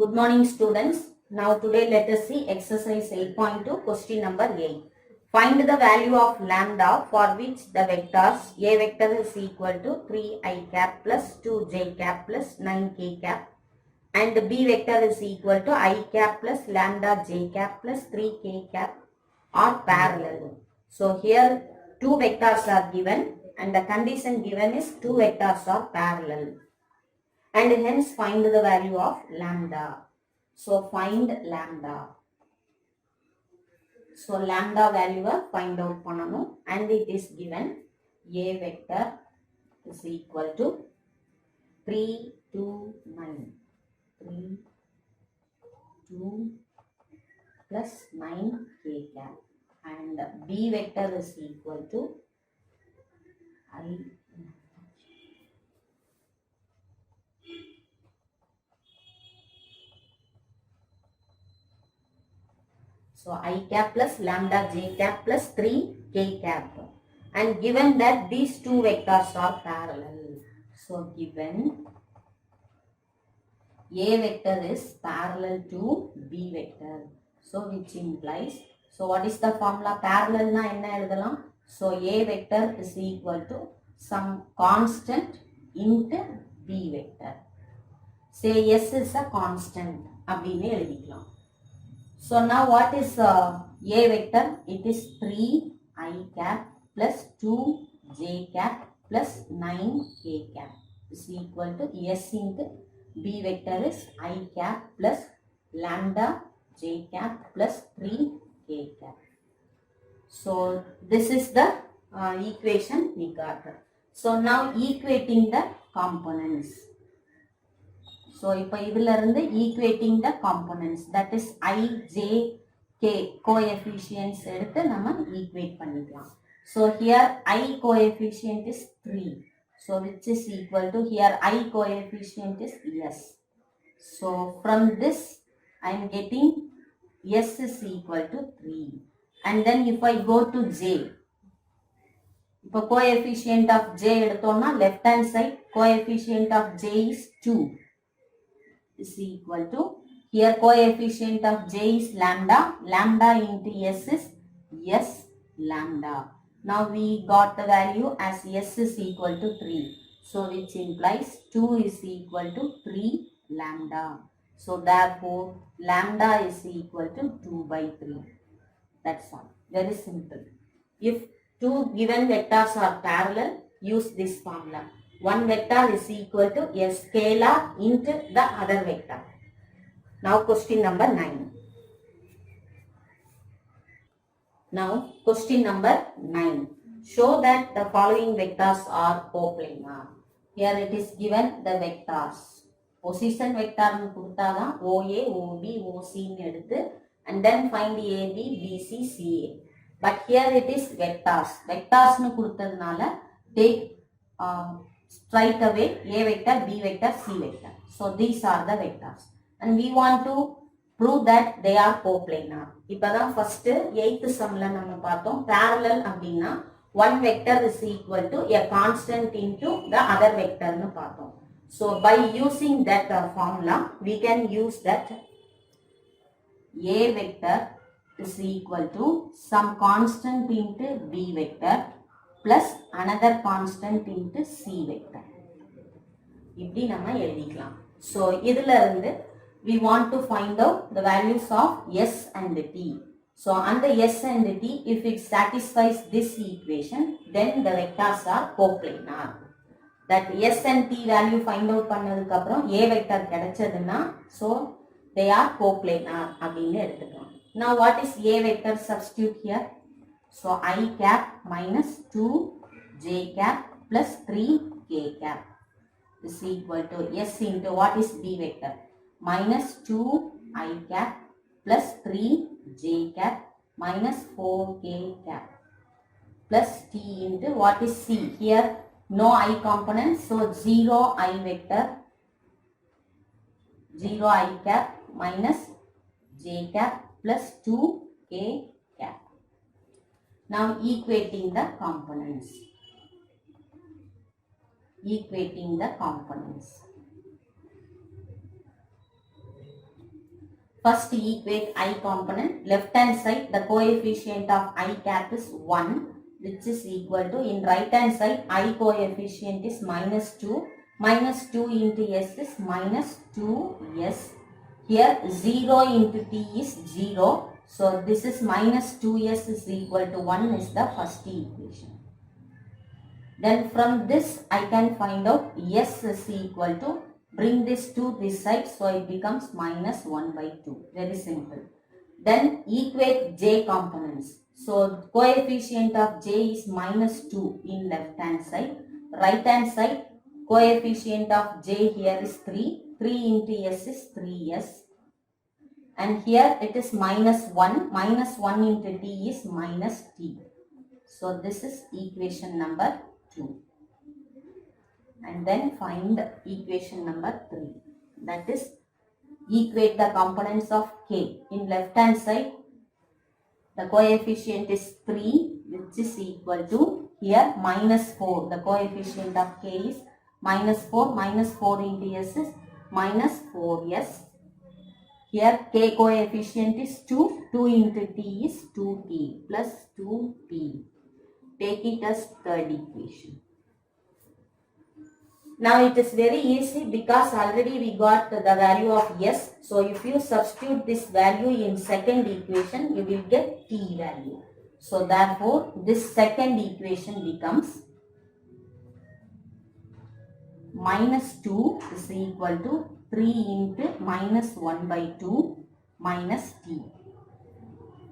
Good morning, students. Now today let us see exercise 8.2 question number 8. Find the value of lambda for which the vectors a vector is equal to 3 I cap plus 2j cap plus 9k cap and b vector is equal to I cap plus lambda j cap plus 3k cap are parallel. So here two vectors are given and the condition given is two vectors are parallel. And hence find the value of lambda. So find lambda. So lambda value find out பண்ணனும் and it is given a vector is equal to 3, 2, 9. 3, 2 plus 9 k cap and b vector is equal to I. So I cap plus lambda j cap plus 3 k cap. And given that these two vectors are parallel. So given a vector is parallel to b vector. So which implies, so what is the formula? Parallel na enna எழுதலாம்? So a vector is equal to some constant into b vector. Say s is a constant அப்படின்னு எழுதிக்கலாம். So now what is a vector? It is 3 I cap plus 2j cap plus 9k cap is equal to s into b vector is I cap plus lambda j cap plus 3k cap. So this is the equation we got. So now equating the components. So இப்போ இதில இருந்து equating the components, that is I, j, k coefficients எடுத்து நம்ம equate பண்ணிக்கலாம். So here I coefficient is 3. So which is equal to, here I coefficient is s. So from this I am getting s is equal to 3. And then if I go to j, இப்போ coefficient of j எடுத்தோம்னா left hand side coefficient of j is 2. Is equal to, here coefficient of j is lambda, lambda into s is s lambda. Now we got the value as s is equal to 3. So which implies 2 is equal to 3 lambda. So therefore lambda is equal to 2 by 3. That's all. Very simple. If two given vectors are parallel, use this formula. One vector is equal to a scalar into the other vector. Now question number 9. Now question number 9. Show that the following vectors are coplanar. Here it is given the vectors. Position vector கொடுத்தாதா OA, OB, OC எடுத்து and then find AB, BC, CA. But here it is vectors. Vectors கொடுத்ததுனால take straight away a vector, b vector, c vector. So these are the vectors and we want to prove that they are coplanar. இப்பதான் first 8th sumல நம்ம பார்த்தோம் parallel அப்படின்னா one vector is equal to a constant into the other vector னு பார்த்தோம். So by using that formula we can use that a vector is equal to some constant into b vector plus another constant into c vector. இப்படி நம்ம எழுதிக்கலாம். So இதில இருந்து we want to find out the values of s and t. So அந்த s and t, if it satisfies this equation, then the vectors are coplanar. That s and t value find out பண்ணதுக்கு அப்புறம் a vector கிடைச்சதுன்னா so they are coplanar அப்படின்னு எடுத்துக்கலாம். Now what is a vector? Substitute here. So I cap minus 2j cap plus 3k cap is equal to s into what is b vector? Minus 2I cap plus 3j cap minus 4k cap plus t into what is c? Here no I component, so 0I vector, 0I cap minus j cap plus 2k cap. Now equating the components. Equating the components. First equate I component. Left hand side the coefficient of I cap is 1, which is equal to, in right hand side I coefficient is minus 2. Minus 2 into S is minus 2S. Here 0 into T is 0. So this is minus 2S is equal to 1 is the first equation. Then from this I can find out S is equal to, bring this to this side, so it becomes minus 1 by 2. Very simple. Then equate J components. So coefficient of J is minus 2 in left hand side. Right hand side coefficient of J here is 3. 3 into S is 3S. And here it is minus 1. Minus 1 into T is minus T. So this is equation number 2. And then find equation number 3. That is, equate the components of K. In left hand side, the coefficient is 3, which is equal to, here minus 4. The coefficient of K is minus 4. Minus 4 into S is minus 4S. Here K coefficient is 2. 2 into T is 2T plus 2T. Take it as third equation. Now it is very easy because already we got the value of S. So if you substitute this value in second equation, you will get T value. So therefore this second equation becomes minus 2 is equal to 3 into minus 1 by 2 minus T.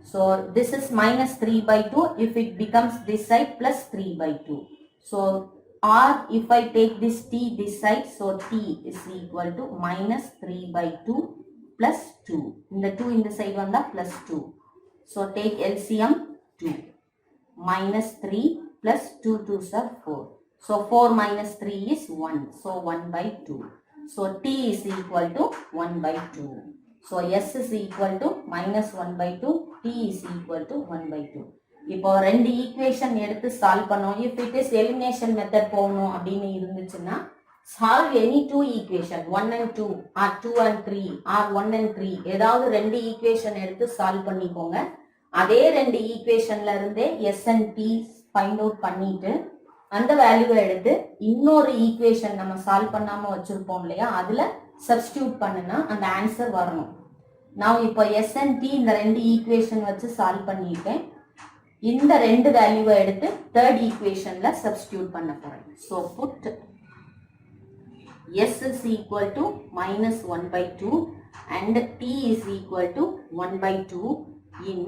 So this is minus 3 by 2. If it becomes this side, plus 3 by 2. So or if I take this T this side, so T is equal to minus 3 by 2 plus 2. In the 2 in the side one, the plus 2. So take LCM 2. Minus 3 plus 2 2s are 4. So 4 minus 3 is 1. So 1 by 2. So T is equal to 1 by 2. So S is equal to minus 1 by 2. T is equal to 1 by 2. இப்போ ரெண்டு equation எடுத்து solve பண்ணோம். If it is elimination method போகணும் அப்படின்னு இருந்துச்சுன்னா, solve any two equation 1 and 2 or 2 and 3 or 1 and 3 ஏதாவது ரெண்டு equation எடுத்து சால்வ் பண்ணிக்கோங்க. அதே ரெண்டு ஈக்குவேஷன்ல இருந்தே S and T find out பண்ணிட்டு அந்த வேல்யூவை எடுத்து இன்னொரு ஈக்குவேஷன் நம்ம சால்வ் பண்ணாம வச்சிருப்போம் இல்லையா, அதுல சப்ஸ்டிடியூட் பண்ணுனா அந்த ஆன்சர் வரணும். நான் இப்போ S and T இந்த ரெண்டு ஈக்குவேஷன் வச்சு சால்வ் பண்ணிட்டேன். இந்த ரெண்டு வேல்யூவை எடுத்து தேர்ட் ஈக்குவேஷன்ல சப்ஸ்டிடியூட் பண்ண போறேன். So put S is equal to minus 1 by 2 and T is equal to 1 by 2 in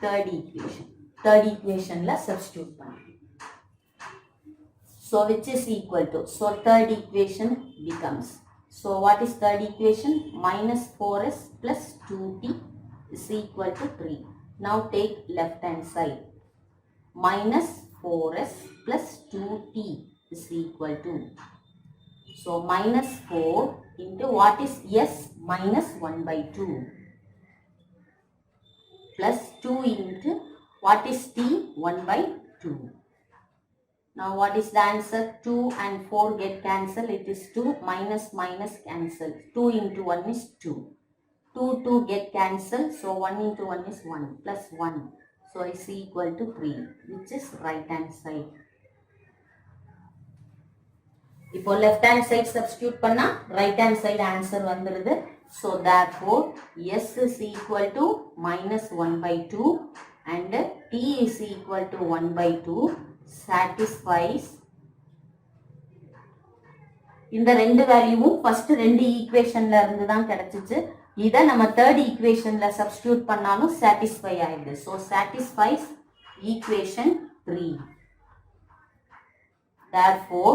third equation. Third equationல substitute பண்ணேன். So which is equal to, so third equation becomes, so what is third equation? Minus 4S plus 2T is equal to 3. Now take left hand side. Minus 4S plus 2T is equal to, so minus 4 into what is S? Minus 1 by 2 plus 2 into what is T? 1 by 2. Now what is the answer? 2 and 4 get cancelled. It is 2. Minus minus cancel. 2 into 1 is 2. 2 get cancelled. So 1 into 1 is 1 plus 1. So it's equal to 3, which is right hand side. இப்போ left hand side substitute பண்ணா right hand side answer வந்துருது. So therefore S is equal to minus 1 by 2 and T is equal to 1 by 2 satisfies. இந்த ரெண்டு வேல்யூவும் first ரெண்டு ஈக்குவேஷன்ல இருந்து தான் கிடைச்சிச்சு. இதை நம்ம தேர்ட் ஈக்குவேஷன்ல சப்ஸ்டிடியூட் பண்ணாலும் சாட்டிஸ்ஃபை ஆயிடுது. So satisfies equation 3. Therefore,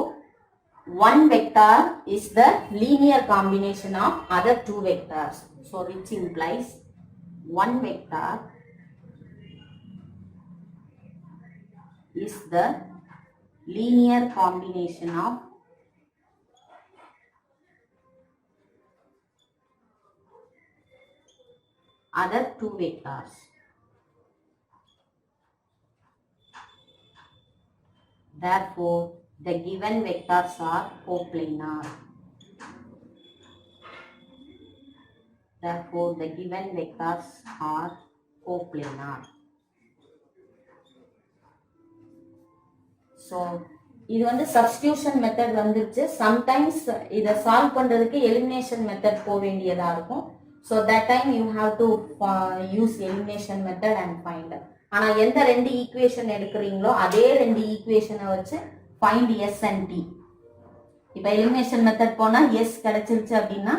one vector is the linear combination of other two vectors. So which implies one vector is the linear combination of other two vectors. Therefore, the given vectors are coplanar. Therefore, the given vectors are coplanar. So, இது வந்து substitution method வந்துருச்சு. Sometimes இதை solve பண்றதுக்கு elimination method போக வேண்டியதா இருக்கும். So, that time you have to use elimination method and find. ஆனா எந்த ரெண்டு ஈக்குவேஷன் எடுக்கிறீங்களோ அதே ரெண்டு ஈக்குவேஷனை வச்சு find s and t. இப்போ elimination method போனா s கிடைச்சிருச்சு அப்படின்னா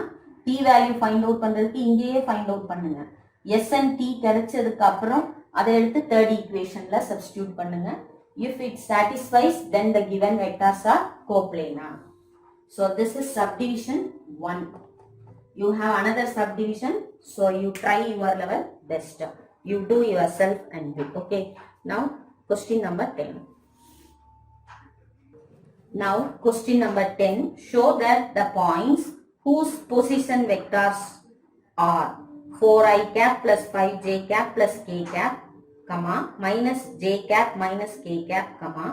t வேல்யூ ஃபைண்ட் அவுட் பண்றதுக்கு இங்கேயே ஃபைண்ட் அவுட் பண்ணுங்க. s and t கிடைச்சதுக்கு அப்புறம் அதை எடுத்து தேர்ட் ஈக்குவேஷன்ல சப்ஸ்டிடியூட் பண்ணுங்க. If it satisfies, then the given vectors are coplanar. So this is subdivision 1. You have another subdivision, so you try your level best. You do yourself and do. Okay. Now question number 10. Now question number 10. Show that the points whose position vectors are 4i cap plus 5j cap plus k cap, comma, minus j cap minus k cap, comma,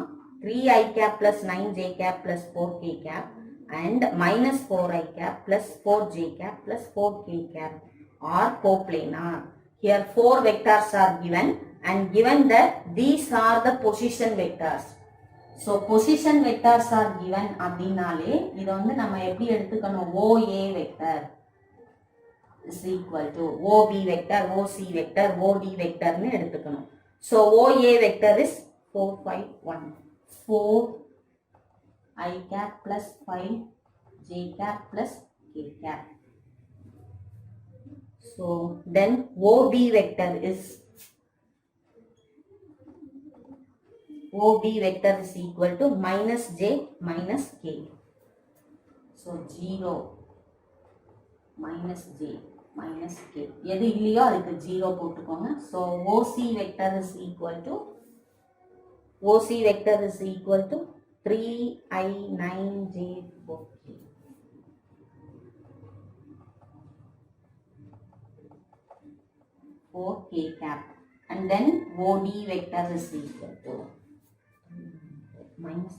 3i cap plus 9j cap plus 4k cap, and minus 4i cap plus 4j cap plus 4k cap are coplanar. Here 4 vectors are given and given that these are the position vectors. So position vectors are given அப்படினாலே இதை வந்து நம்ம எப்படி எடுத்துக்கணும்? OA vector is equal to OB vector, OC vector, OD vector னு எடுத்துக்கணும். So OA vector is 4, 5, 1. 4 I cap plus 5 J cap plus K cap. So then OB vector is equal to minus J minus K. So 0 minus J minus K. எது இல்லையோ அதுக்கு 0 போட்டுக்கோங்க. So OC vector is equal to 3i9j4k. K cap. And then OD vector is equal to minus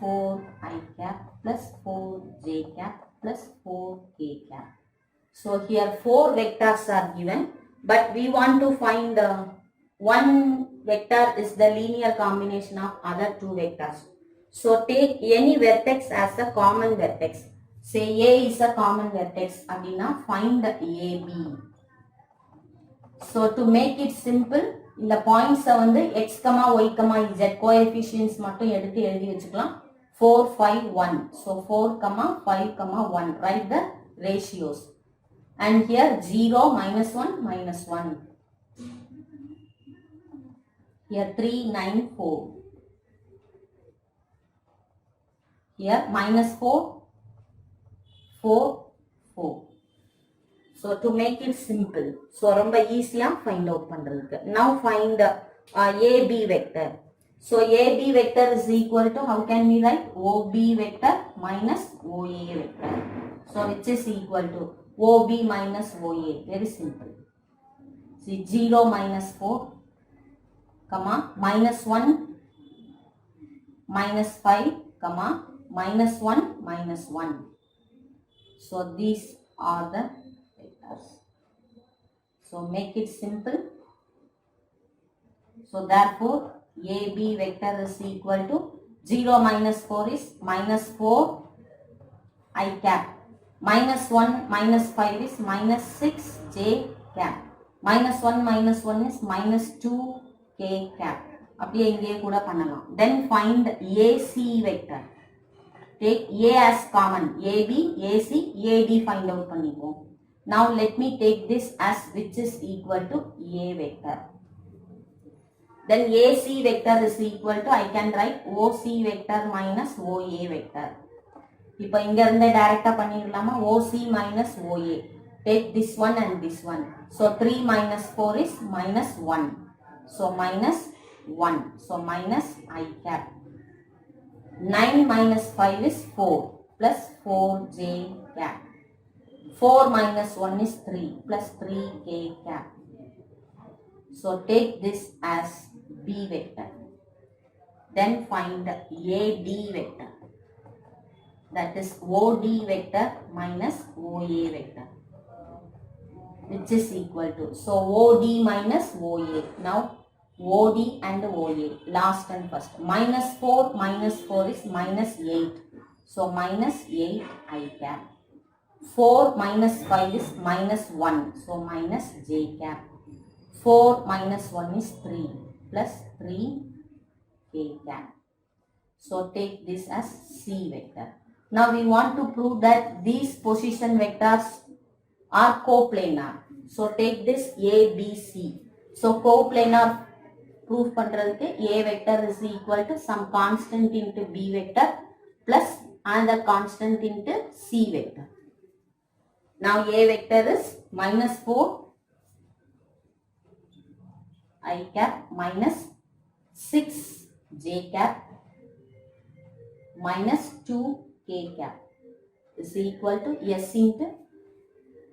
4 I cap plus 4j cap plus 4k cap. So here 4 vectors are given, but we want to find one vector is the linear combination of other two vectors. So take any vertex as a common vertex. Say A is a common vertex. Adina find AB. So to make it simple, இந்த points வந்து x, y, z coefficients மட்டும் எடுத்து எழுதி வச்சுக்கலாம். 4, 5, 1. So 4, 5, 1. Write the ratios. And here 0, minus 1, minus 1. Here 3, 9, 4. Here minus 4, 4, 4. So to make it simple, so ரொம்ப ஈஸியா find out பண்றதுக்கு. Now find AB vector. So AB vector is equal to, how can we write? OB vector minus OA vector. So which is equal to OB minus OA. Very simple. See 0 minus 4, comma, minus 1 minus 5, comma, minus 1 minus 1. So these are the vectors. So make it simple. So therefore AB vector is equal to 0 minus 4 is minus 4 I cap. Minus 1 minus 5 is minus 6 J cap. Minus 1 minus 1 is minus 2 K cap. அப்படியே இங்கே கூட பண்ணலாம். Then find AC vector. Take A as common. AB, AC, AD find out பண்ணிப்போம். Now let me take this as which is equal to A vector. Then AC vector is equal to, I can write OC vector minus OA vector. இப்போ இங்க இருந்து டைரக்டா பண்ணிரலாமா? OC minus OA. Take this one and this one. So 3 minus 4 is minus 1. So minus 1. So minus I cap. 9 minus 5 is 4 plus 4J cap. 4 minus 1 is 3 plus 3K cap. So take this as B vector. Then find AD vector. that is OD vector minus OA vector, which is equal to, so OD minus OA. Now OD and OA, last and first, minus 4 is minus 8, so minus 8 I cap. 4 minus 5 is minus 1, so minus j cap. 4 minus 1 is 3 plus 3 k cap. So take this as C vector. Now we want to prove that these position vectors are coplanar. So take this A, B, C. So coplanar proof பண்றதுக்கு A vector is equal to some constant into B vector plus another constant into C vector. Now A vector is minus 4 I cap minus 6 j cap minus 2 k cap is equal to S into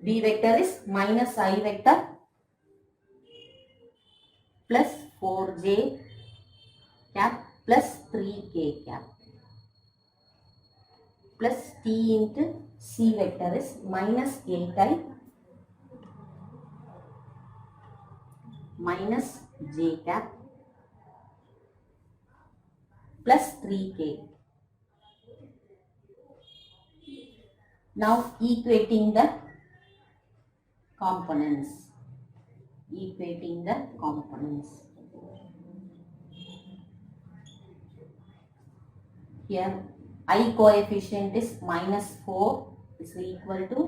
B vector is minus I vector plus 4j cap plus 3k cap plus T into C vector is minus 8i minus j cap plus 3k. Now equating the components. Here I coefficient is minus 4 is equal to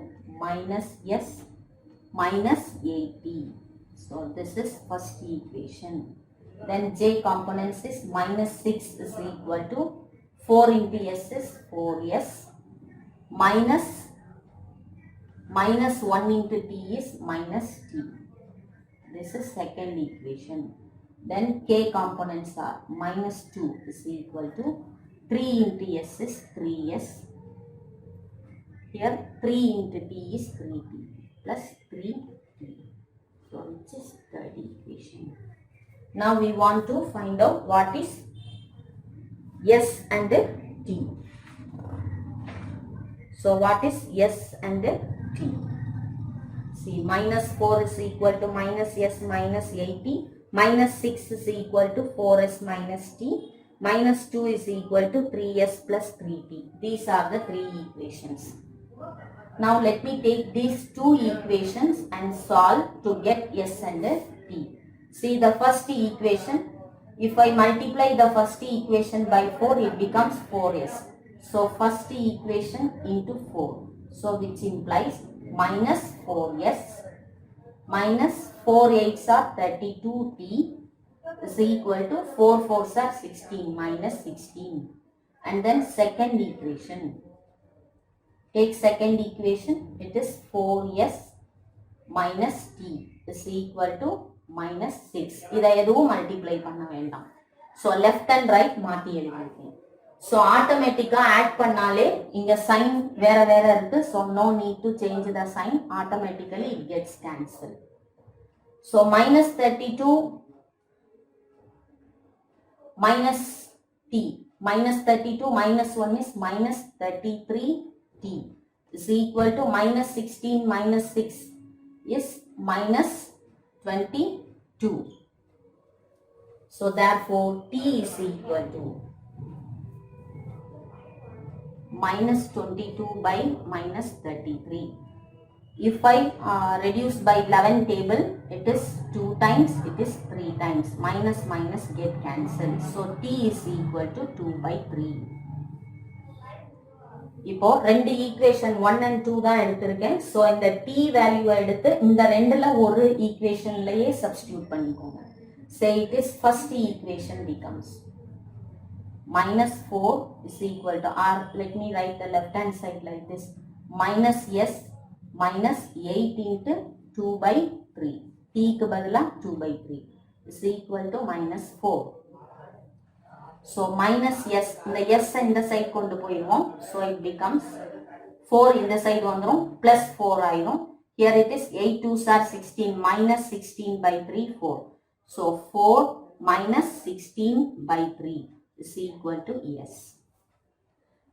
minus S minus 80. So this is first equation. Then J components is minus 6 is equal to 4 into S is 4S minus 1 into T is minus T. This is second equation. Then K components are minus 2 is equal to 3 into S is 3S. Here 3 into T is 3T plus 3T. So which is third equation. Now we want to find out what is S and T. So what is S and T? See, minus 4 is equal to minus S minus 80. Minus 6 is equal to 4S minus T. Minus 2 is equal to 3S plus 3T. These are the three equations. Now let me take these two equations and solve to get S and T. See the first equation. If I multiply the first equation by 4, it becomes 4S. So first equation into 4. So which implies minus 4S minus 4 8s are 32T is equal to 4 4s are 16 minus 16. And then second equation. Take second equation. It is 4S minus T is equal to minus 6. இதை எதுவும் multiply பண்ண வேண்டாம். So left and right மாத்தி எழுதிருக்கேன். So automatically add பண்ணாலே இங்க sign வேற வேற இருக்கு. So no need to change the sign. Automatically it gets cancelled. So minus 32 minus T. Minus 32 minus 1 is minus 33T is equal to minus 16 minus 6 is minus 22. So therefore T is equal to minus 22 by minus 33. If I reduce by 11 table, it is 2 times, it is 3 times. Minus minus get cancelled. So T is equal to 2 by 3. இப்போ ரெண்டு equation 1 and 2 தான் எடுத்திருக்கேன். So இந்த T வேல்யூவை எடுத்து இந்த ரெண்டுல ஒரு ஈக்குவேஷன்லயே சப்ஸ்டியூட் பண்ணிக்கோங்க. Say it is first equation becomes minus 4 is equal to, or let me write the left hand side like this, minus S minus 8 into 2 by 3. T க்கு பதிலா 2 by 3 is equal to minus 4. So minus S, இந்த S இந்த side கொண்டு போயிடுவோம். So it becomes 4 இந்த side வந்துரும் plus 4 ஆயிரும். Here it is 8 2s are 16 minus 16 by 3 4. So 4 minus 16 by 3 is equal to S.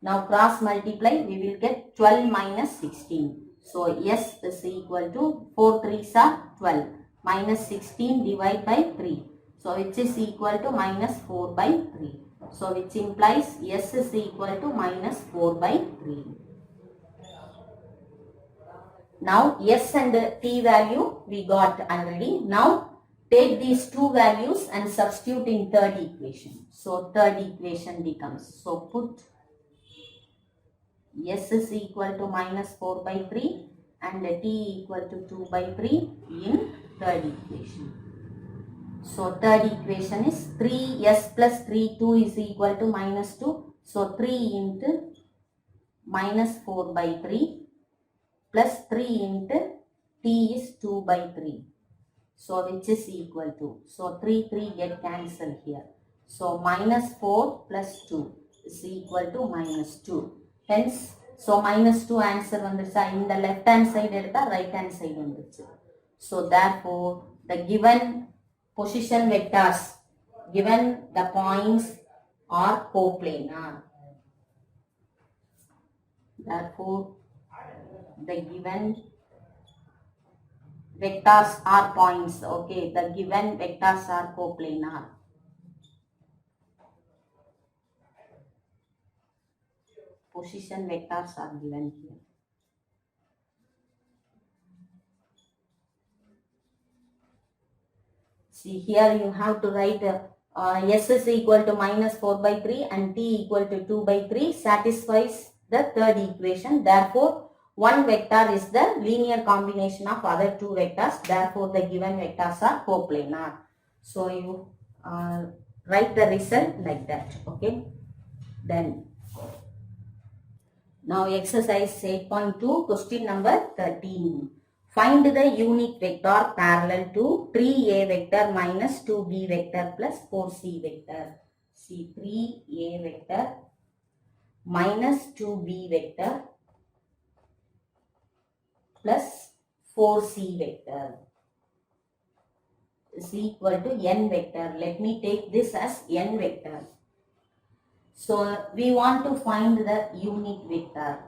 Now cross multiply, we will get 12 minus 16. So S is equal to 4 3s are 12 minus 16 divided by 3. So which is equal to minus 4 by 3. So which implies S is equal to minus 4 by 3. Now S and T value we got already. Now take these two values and substitute in third equation. So third equation becomes, so put S is equal to minus 4 by 3 and T equal to 2 by 3 in third equation. So third equation is 3S plus 3, 2 is equal to minus 2. So 3 into minus 4 by 3 plus 3 into T is 2 by 3. So which is equal to, so 3 get cancelled here. So minus 4 plus 2 is equal to minus 2. Hence, so minus 2 answer vanducha. In the left hand side edutha right hand side vanduchu. So therefore, the given position vectors, given the points are coplanar. Therefore, the given vectors are points. Okay, the given vectors are coplanar. Position vectors are given here. See here you have to write S is equal to minus 4 by 3 and T equal to 2 by 3 satisfies the third equation. Therefore, one vector is the linear combination of other two vectors. Therefore, the given vectors are coplanar. So you write the result like that. Okay. Then now exercise 8.2, question number 13. Find the unit vector parallel to 3a vector minus 2b vector plus 4c vector. See, 3a vector minus 2b vector plus 4c vector is equal to n vector. Let me take this as n vector. So we want to find the unit vector.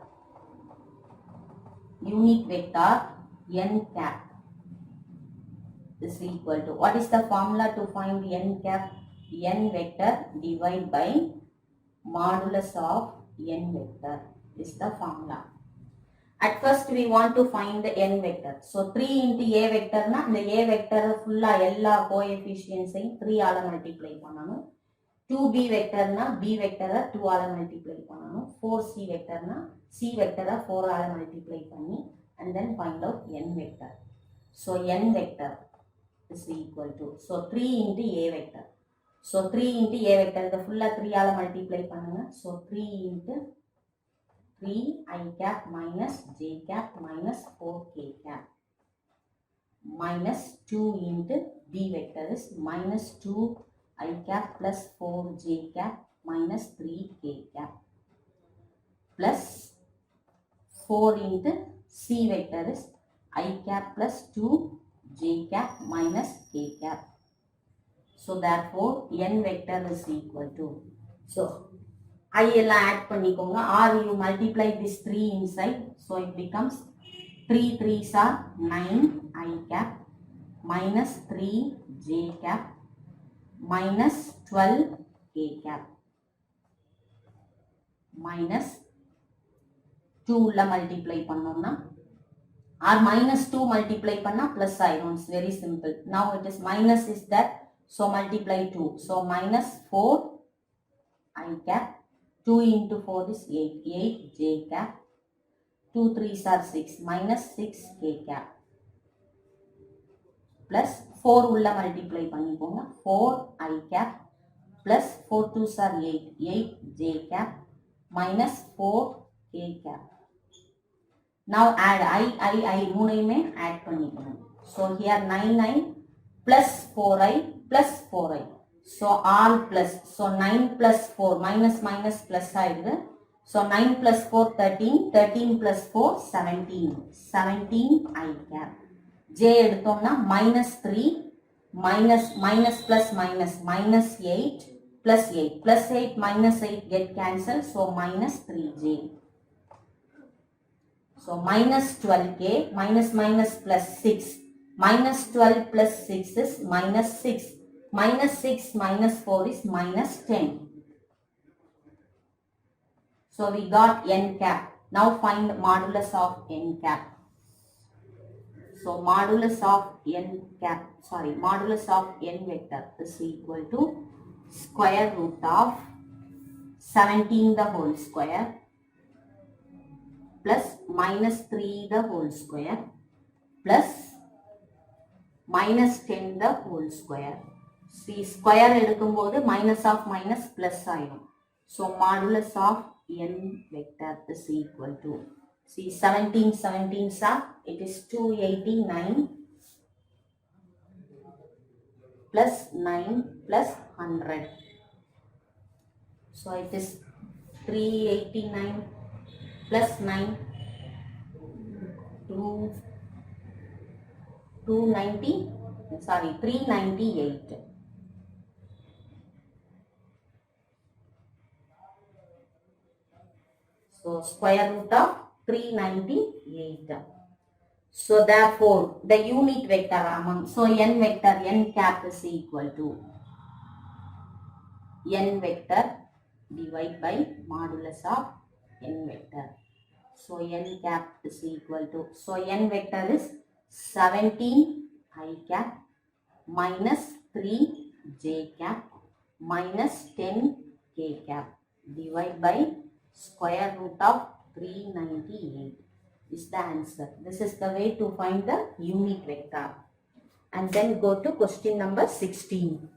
Unit vector n cap is equal to, what is the formula to find n cap? N vector divided by modulus of n vector is the formula. At first we want to find the n vector. So 3 into a vector na, the a vector full ella coefficients 3 ஆல multiply பண்ணனும். 2b vector na, b vector 2 ஆல multiply பண்ணனும். 4c vector na, c vector 4 ஆல multiply பண்ணி and then find out n vector. So n vector is equal to, so 3 into a vector. So 3 into a vector, the full 3 ஆல multiply பண்ணுங்க. So 3 into 3 I cap minus j cap minus 4k cap minus 2 into b vector is minus 2 I cap plus 4 j cap minus 3 k cap plus 4 into c vector is I cap plus 2 j cap minus k cap. So therefore n vector is equal to, so I எல்லாம் add பண்ணிக்கோங்க, or you multiply this 3 inside, so it becomes 3 3s are 9 I cap minus 3 j cap minus 12 k cap minus 2 உள்ள multiply பண்ணோம்னா, or minus 2 multiply பண்ணா plus ஆயிரும். It's very simple. Now it is minus is that, so multiply 2. So minus 4 I cap, 2 into 4 is 8, 8 j cap, 2 3s are 6, minus 6 k cap plus 4 உள்ள multiply பண்ணிக்கோங்க, 4 I cap plus 4 2s are 8, 8 j cap minus 4 k cap. Now add I மூணையுமே add பண்ணிக்கணும். So here 9 plus 4i plus 4i. So all plus, so 9 plus 4 minus minus plus ஆயிடுது. So 9 plus 4 13, 13 plus 4 17, 17 I cap. J எடுத்தோம்னா minus 3 minus minus plus minus minus 8 plus 8. Plus 8 minus 8 get cancelled. So minus 3j. So minus 12k minus minus plus 6. Minus 12 plus 6 is minus 6. Minus 6 minus 4 is minus 10. So we got n cap. Now find modulus of n cap. So modulus of n vector is equal to square root of 17 the whole square plus minus 3 the whole square plus minus 10 the whole square. See, square எடுக்கும்போது minus of minus plus ஆயிடும். So modulus of n vector is equal to, see 17 17s are, it is 289 plus 9 plus 100. So it is 389 plus 9 398. So square root of 398. So therefore the unit vector among, so n vector n cap is equal to n vector divided by modulus of n vector. So n cap is equal to, so n vector is 17 I cap minus 3 j cap minus 10 k cap divided by square root of 398 is the answer. This is the way to find the unit vector. And then go to question number 16.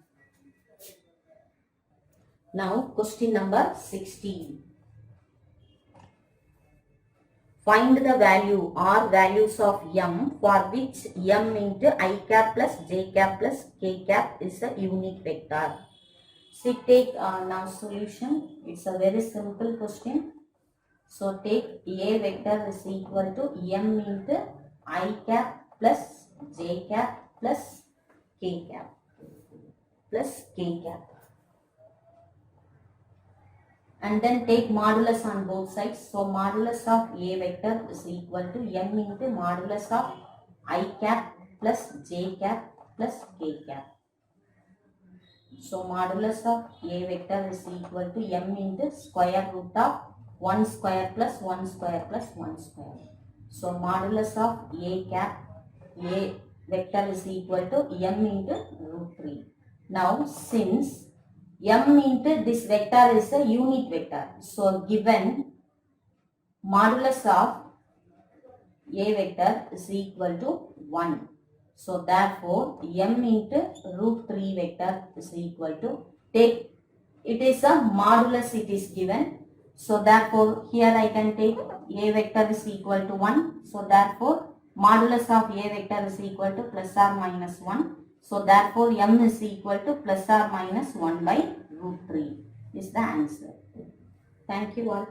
Now question number 16. Find the value or values of m for which m into I cap plus j cap plus k cap is a unique vector. See, take now solution. It's a very simple question. So take a vector is equal to m into I cap plus j cap plus k cap plus k cap. And then take modulus on both sides. So modulus of a vector is equal to m into modulus of I cap plus j cap plus k cap. So modulus of a vector is equal to m into square root of 1 square plus 1 square plus 1 square. So modulus of a cap, a vector is equal to m into root 3. Now since m into this vector is a unit vector, so given modulus of a vector is equal to 1. So therefore m into root 3 vector is equal to, take, it is a modulus, it is given. So therefore here I can take a vector is equal to 1. So therefore modulus of a vector is equal to plus or minus 1. So therefore m is equal to plus or minus 1 by root 3 is the answer. Thank you all.